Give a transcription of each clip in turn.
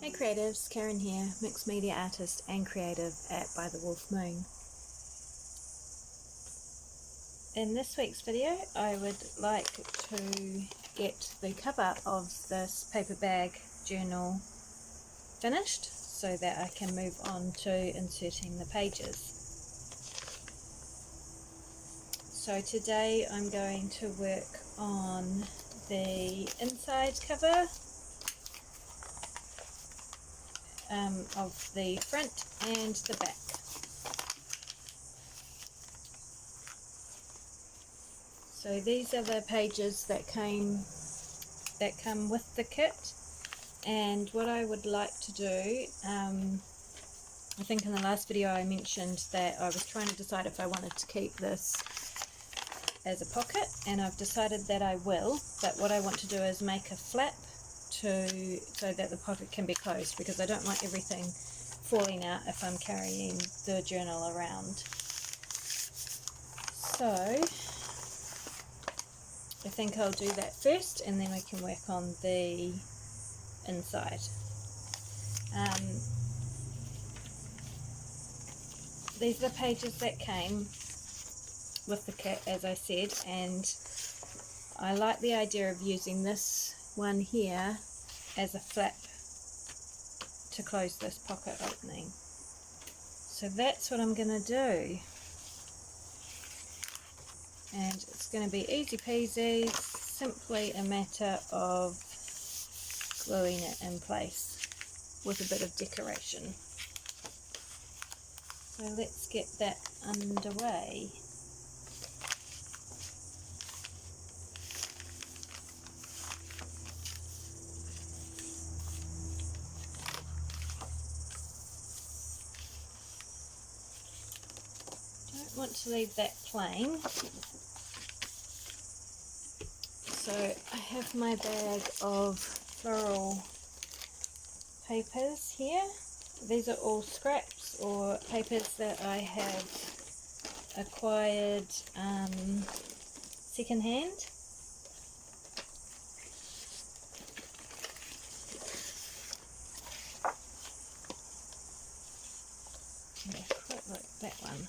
Hey creatives, Karen here, mixed media artist and creative at By the Wolf Moon. In this week's video I would like to get the cover of this paper bag journal finished so that I can move on to inserting the pages. So today I'm going to work on the inside cover of the front and the back. So these are the pages that come with the kit, and what I would like to do, I think in the last video I mentioned that I was trying to decide if I wanted to keep this as a pocket, and I've decided that I will, but what I want to do is make a flap so that the pocket can be closed, because I don't want everything falling out if I'm carrying the journal around. So I think I'll do that first and then we can work on the inside. These are the pages that came with the kit, as I said, and I like the idea of using this one here as a flap to close this pocket opening. So that's what I'm going to do, and it's going to be easy peasy, simply a matter of gluing it in place with a bit of decoration. So let's get that underway. Don't want to leave that plain. So I have my bag of floral papers here. These are all scraps or papers that I have acquired second hand. Yeah, quite like that one.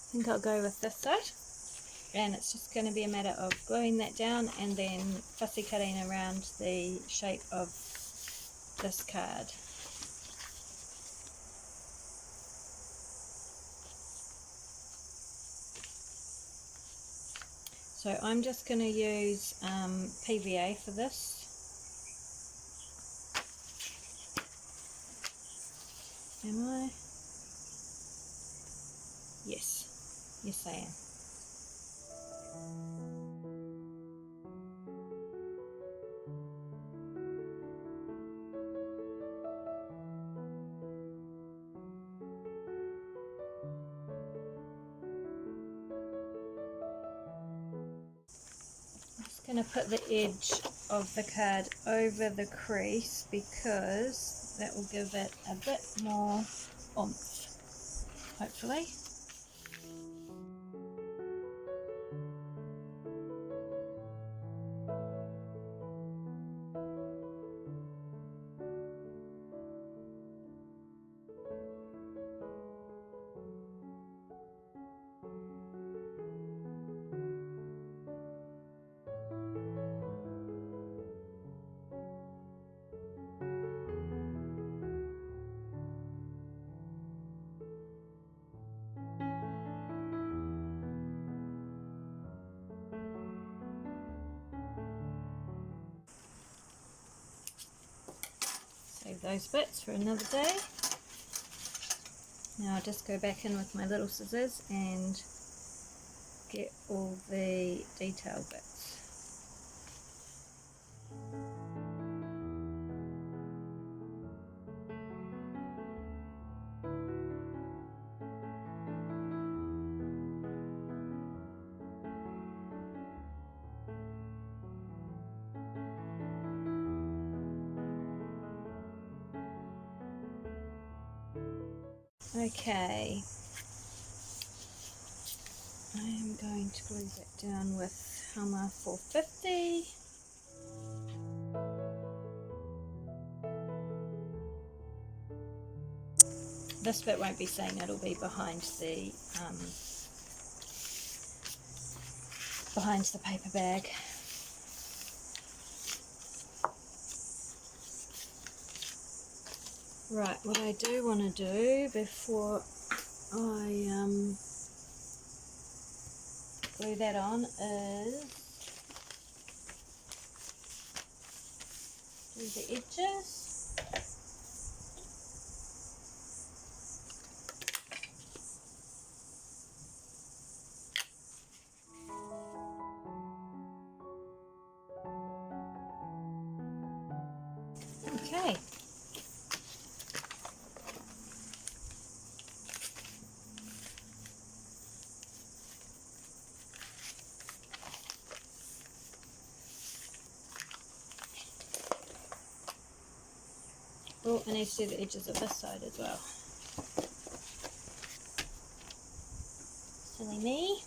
I think I'll go with this side, and it's just going to be a matter of gluing that down and then fussy cutting around the shape of this card. So I'm just going to use PVA for this. Am I? Yes. Yes, I am. I'm just going to put the edge of the card over the crease because that will give it a bit more oomph, hopefully. Save those bits for another day. Now I'll just go back in with my little scissors and get all the detail bits. Okay, I am going to glue that down with Halma 450. This bit won't be seen, it'll be behind the paper bag. Right, what I do want to do before I glue that on is do the edges. Okay. Oh, I need to do the edges of this side as well. Silly me.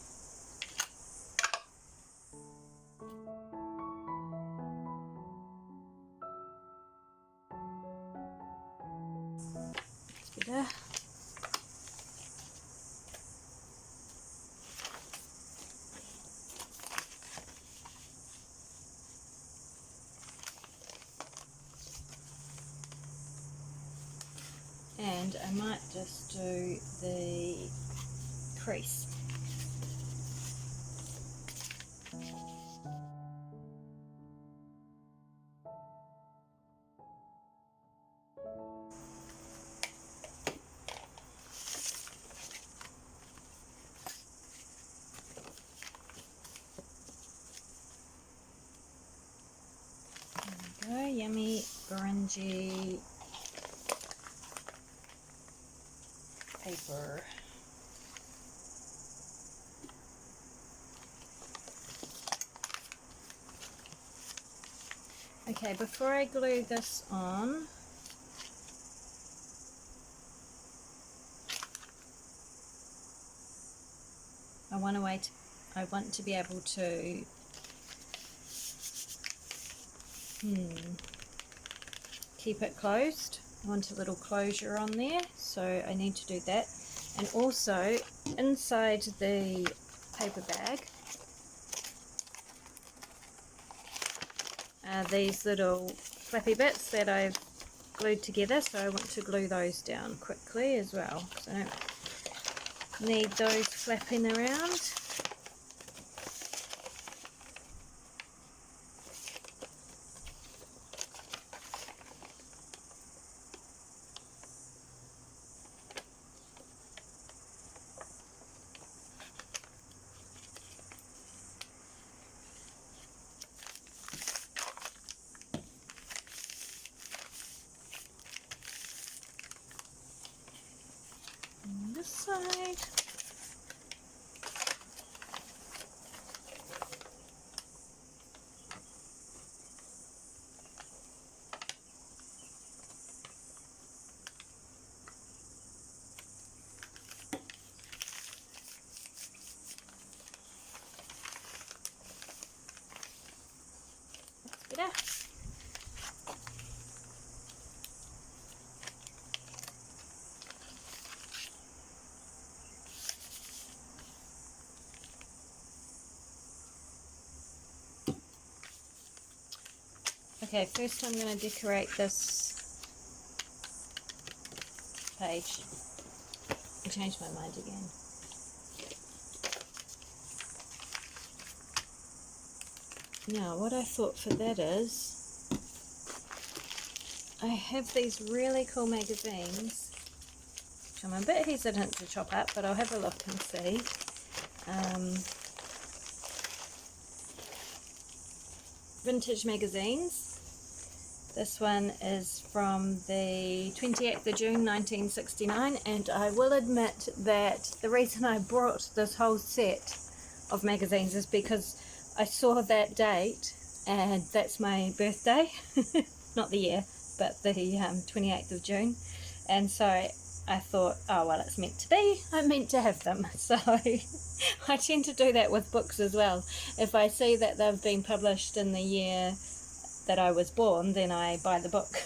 That's better. And I might just do the crease. There we go, yummy orangey paper. Okay, before I glue this on, I want to be able to keep it closed. I want a little closure on there, so I need to do that. And also inside the paper bag are these little flappy bits that I've glued together, so I want to glue those down quickly as well, because I don't need those flapping around. On this side. That's better. Okay, first I'm going to decorate this page. I changed my mind again. Now, what I thought for that is, I have these really cool magazines, which I'm a bit hesitant to chop up, but I'll have a look and see. Vintage magazines. This one is from the 28th of June 1969, and I will admit that the reason I brought this whole set of magazines is because I saw that date, and that's my birthday. Not the year, but the 28th of June. And so I thought, oh well, it's meant to be, I'm meant to have them. So I tend to do that with books as well. If I see that they've been published in the year that I was born, then I buy the book.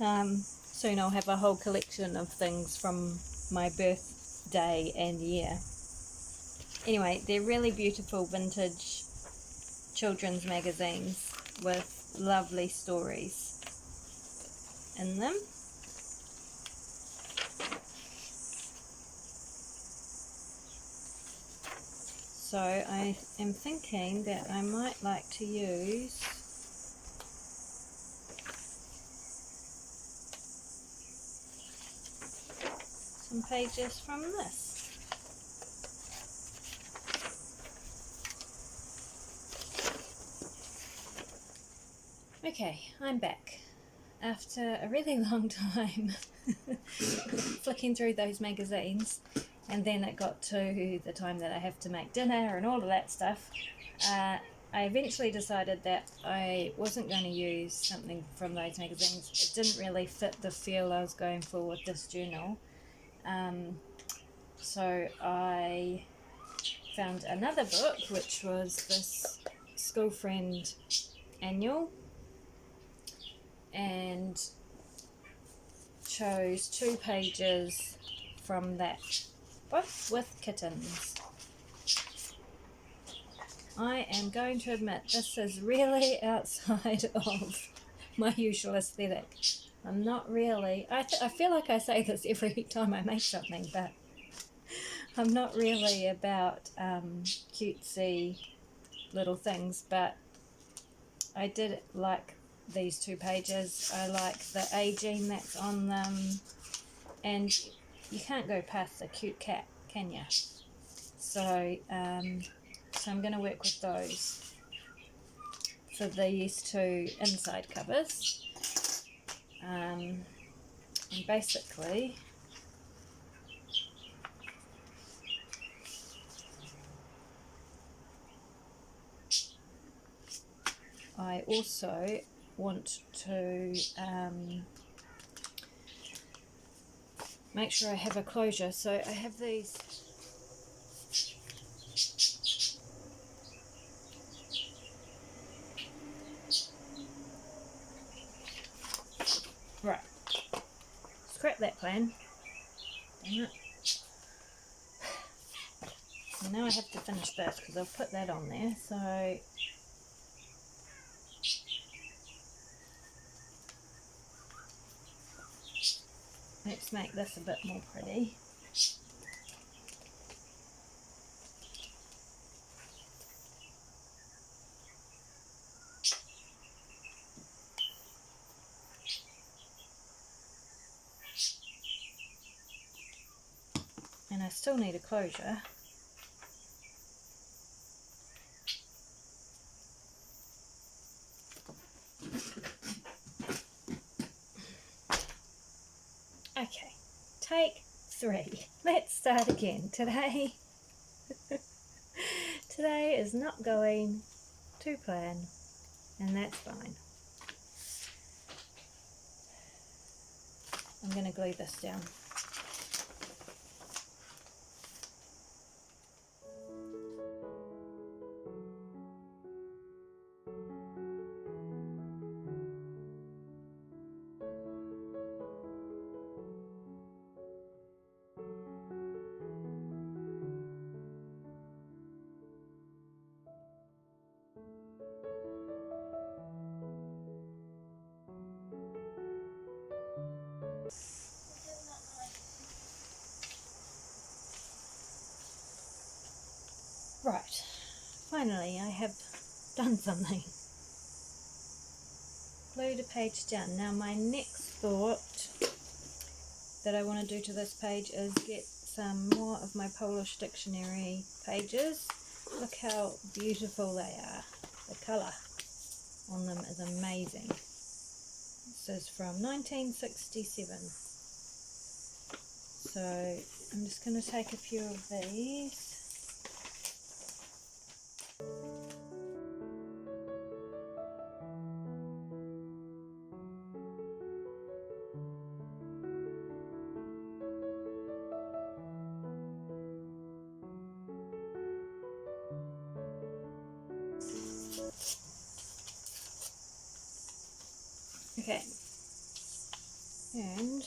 Soon I'll have a whole collection of things from my birthday and year. Anyway, they're really beautiful vintage children's magazines with lovely stories in them. So I am thinking that I might like to use some pages from this. Okay, I'm back after a really long time flicking through those magazines, and then it got to the time that I have to make dinner and all of that stuff. I eventually decided that I wasn't going to use something from those magazines. It didn't really fit the feel I was going for with this journal. So I found another book, which was this school friend annual, and chose 2 pages from that book with kittens. I am going to admit this is really outside of my usual aesthetic. I'm not really, I feel like I say this every time I make something, but I'm not really about cutesy little things, but I did like these 2 pages. I like the aging that's on them, and you can't go past the cute cat, can you? So, so I'm going to work with those for these 2 inside covers. And basically, I also want to make sure I have a closure. So I have these right. Scrap that plan. Damn it. So now I have to finish this because I'll put that on there. So let's make this a bit more pretty. And I still need a closure. Okay, take 3. Let's start again. Today is not going to plan, and that's fine. I'm going to glue this down. Right, finally I have done something. Glued a page down. Now my next thought that I want to do to this page is get some more of my Polish dictionary pages. Look how beautiful they are. The colour on them is amazing. This is from 1967. So I'm just going to take a few of these. Okay, and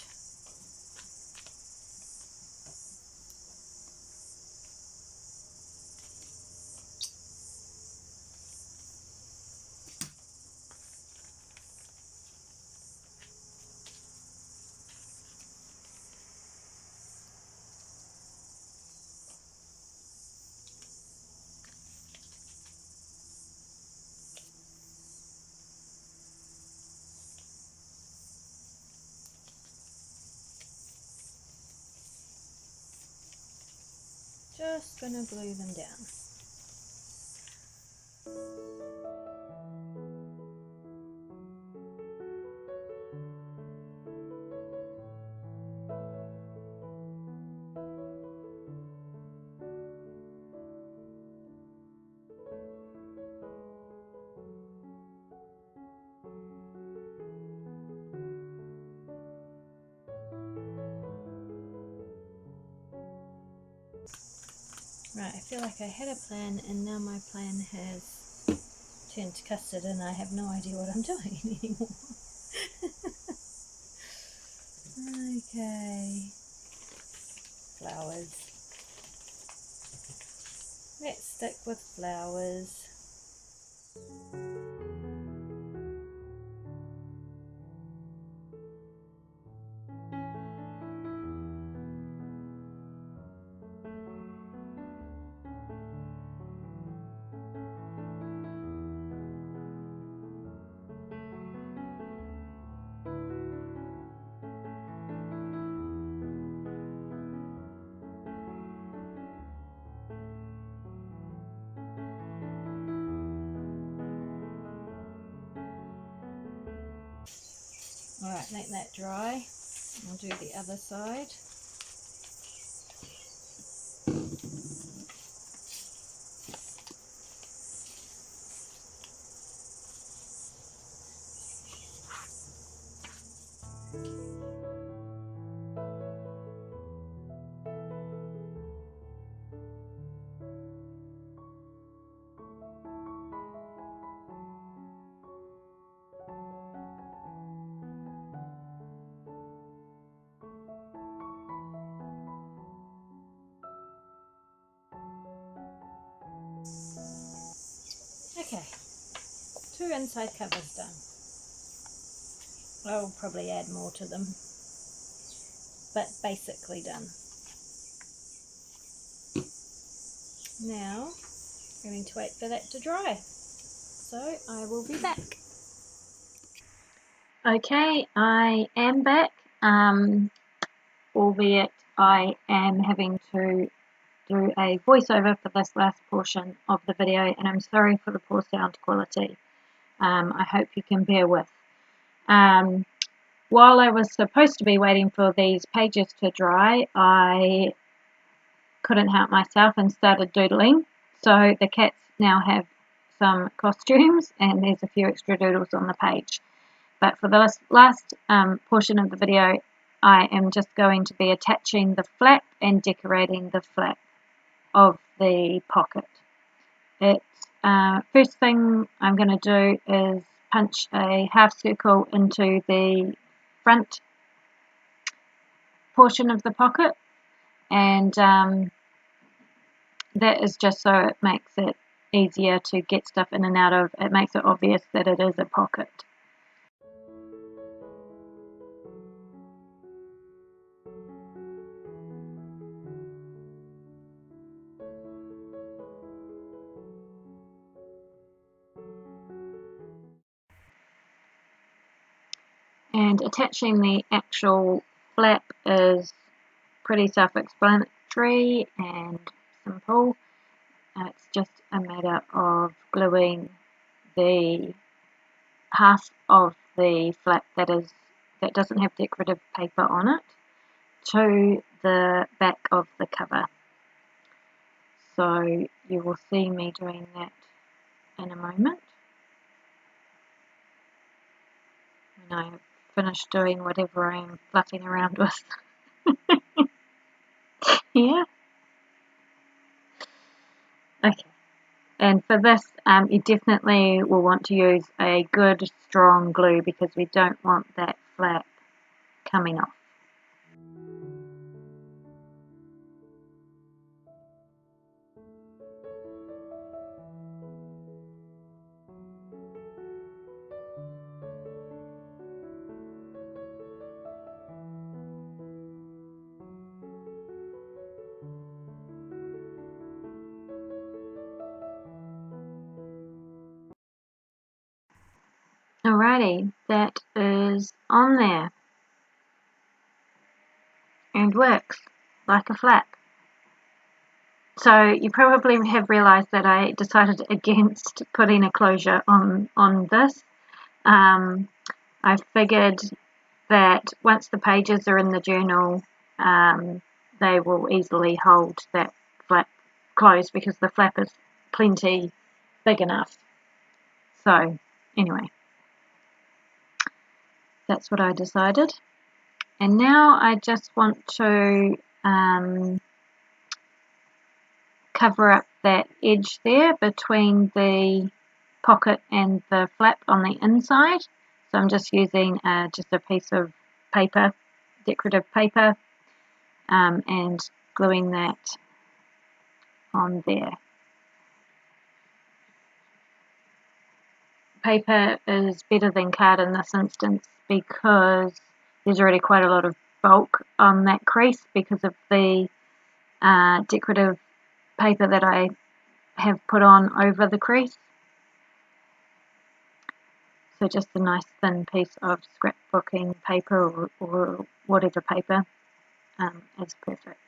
just gonna glue them down. Right, I feel like I had a plan and now my plan has turned to custard and I have no idea what I'm doing anymore. Okay, flowers. Let's stick with flowers. Alright, let that dry. I'll do the other side. Okay, 2 inside covers done. I'll probably add more to them, but basically done. Now, I'm going to wait for that to dry. So I will be back. Okay, I am back, albeit I am having to do a voiceover for this last portion of the video, and I'm sorry for the poor sound quality. I hope you can bear with. While I was supposed to be waiting for these pages to dry, I couldn't help myself and started doodling. So the cats now have some costumes and there's a few extra doodles on the page. But for the last portion of the video, I am just going to be attaching the flap and decorating the flap of the pocket. First thing I'm going to do is punch a half circle into the front portion of the pocket, and that is just so it makes it easier to get stuff in and out of. It makes it obvious that it is a pocket. And attaching the actual flap is pretty self-explanatory and simple. It's just a matter of gluing the half of the flap that doesn't have decorative paper on it to the back of the cover. So you will see me doing that in a moment when I have finished doing whatever I'm fluffing around with. Yeah. Okay. And for this, you definitely will want to use a good strong glue because we don't want that flap coming off. Alrighty, that is on there and works like a flap. So you probably have realised that I decided against putting a closure on this. I figured that once the pages are in the journal, they will easily hold that flap closed because the flap is plenty big enough. So anyway, that's what I decided. And now I just want to cover up that edge there between the pocket and the flap on the inside. So I'm just using just a piece of paper, decorative paper, and gluing that on there. Paper is better than card in this instance because there's already quite a lot of bulk on that crease because of the decorative paper that I have put on over the crease. So just a nice thin piece of scrapbooking paper or whatever paper is perfect.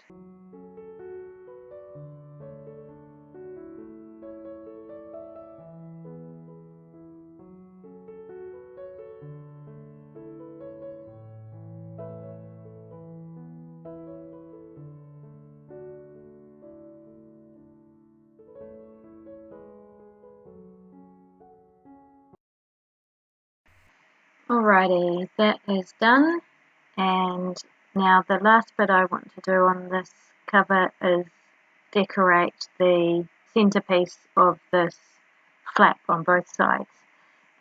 Alrighty, that is done, and now the last bit I want to do on this cover is decorate the centerpiece of this flap on both sides.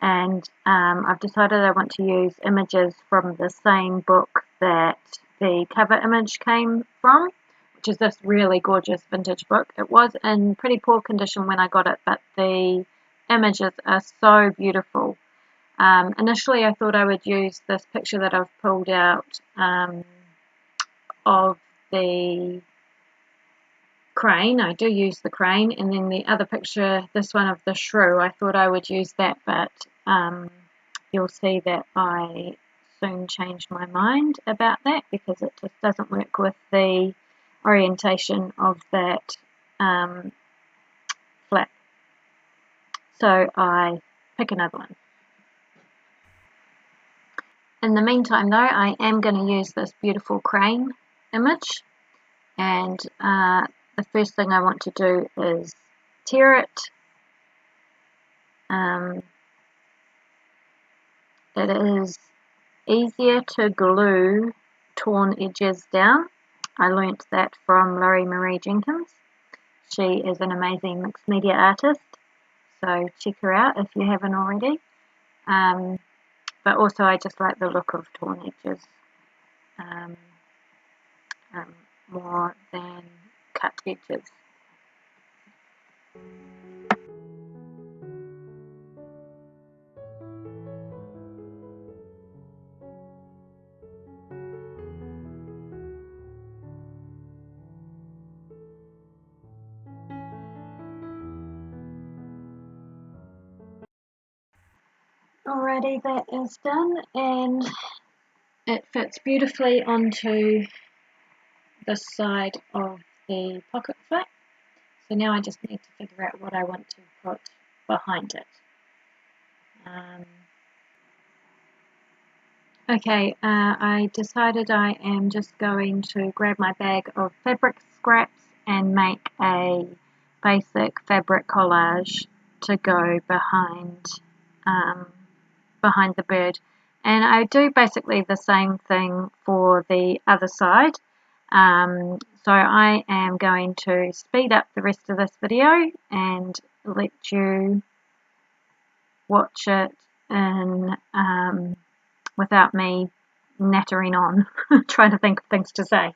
And I've decided I want to use images from the same book that the cover image came from, which is this really gorgeous vintage book. It was in pretty poor condition when I got it, but the images are so beautiful. Initially I thought I would use this picture that I've pulled out of the crane. I do use the crane, and then the other picture, this one of the shrew, I thought I would use that, but you'll see that I soon changed my mind about that because it just doesn't work with the orientation of that flap. So I pick another one. In the meantime though, I am going to use this beautiful crane image, and the first thing I want to do is tear it. It is easier to glue torn edges down. I learnt that from Laurie Marie Jenkins. She is an amazing mixed media artist, so check her out if you haven't already. But also I just like the look of torn edges more than cut edges. Alrighty, that is done, and it fits beautifully onto the side of the pocket flap. So now I just need to figure out what I want to put behind it. Okay, I decided I am just going to grab my bag of fabric scraps and make a basic fabric collage to go behind behind the bird. And I do basically the same thing for the other side. So I am going to speed up the rest of this video and let you watch it in without me nattering on, trying to think of things to say.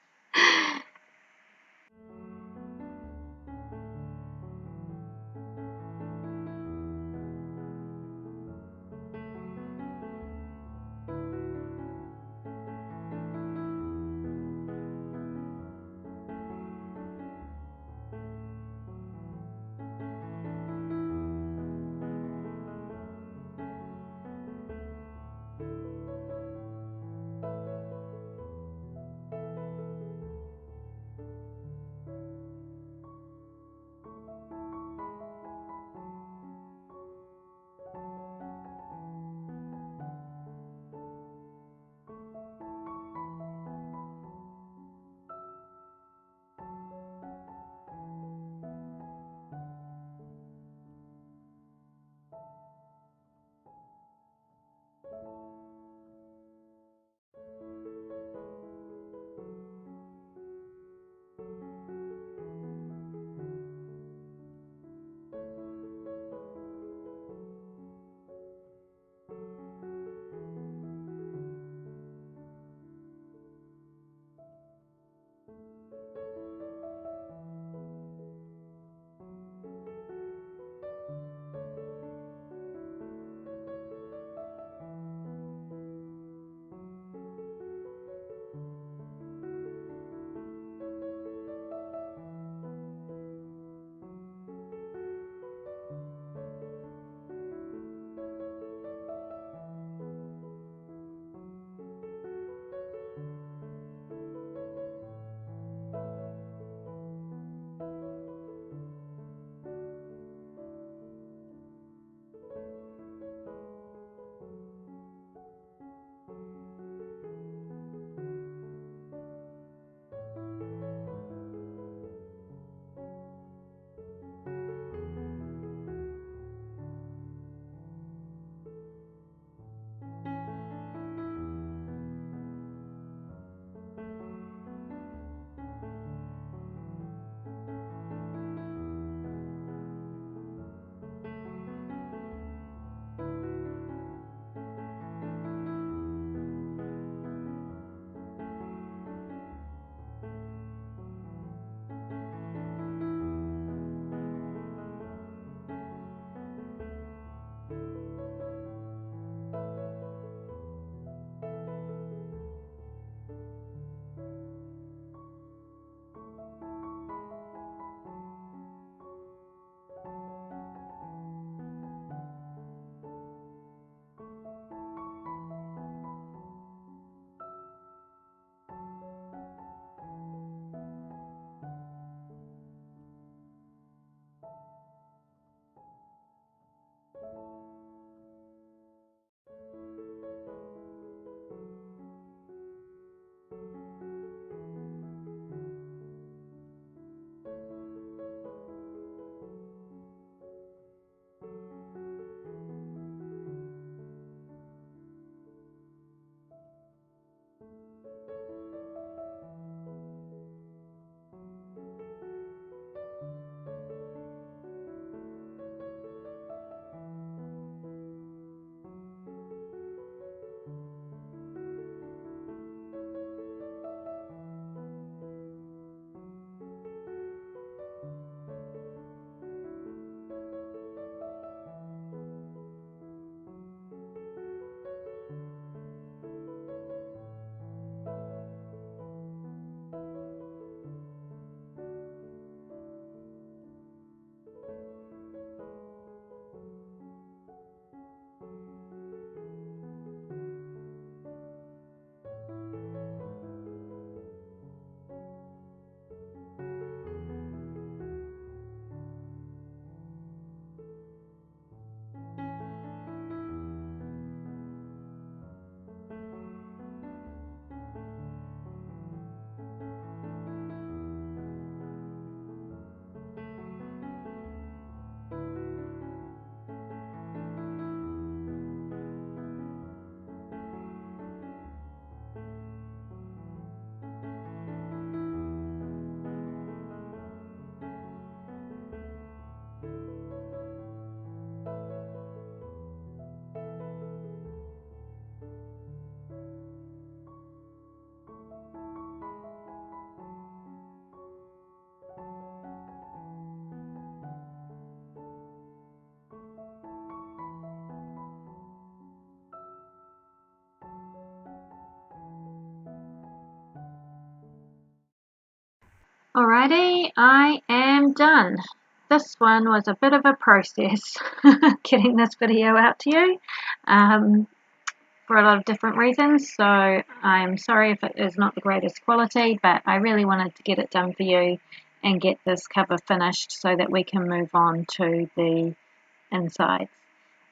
Alrighty, I am done. This one was a bit of a process getting this video out to you for a lot of different reasons, so I'm sorry if it is not the greatest quality, but I really wanted to get it done for you and get this cover finished so that we can move on to the insides.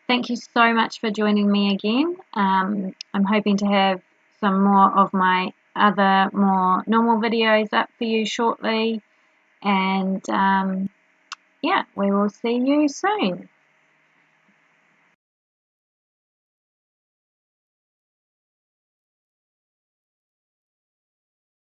Thank you so much for joining me again. I'm hoping to have some more of my other more normal videos up for you shortly, and yeah, we will see you soon.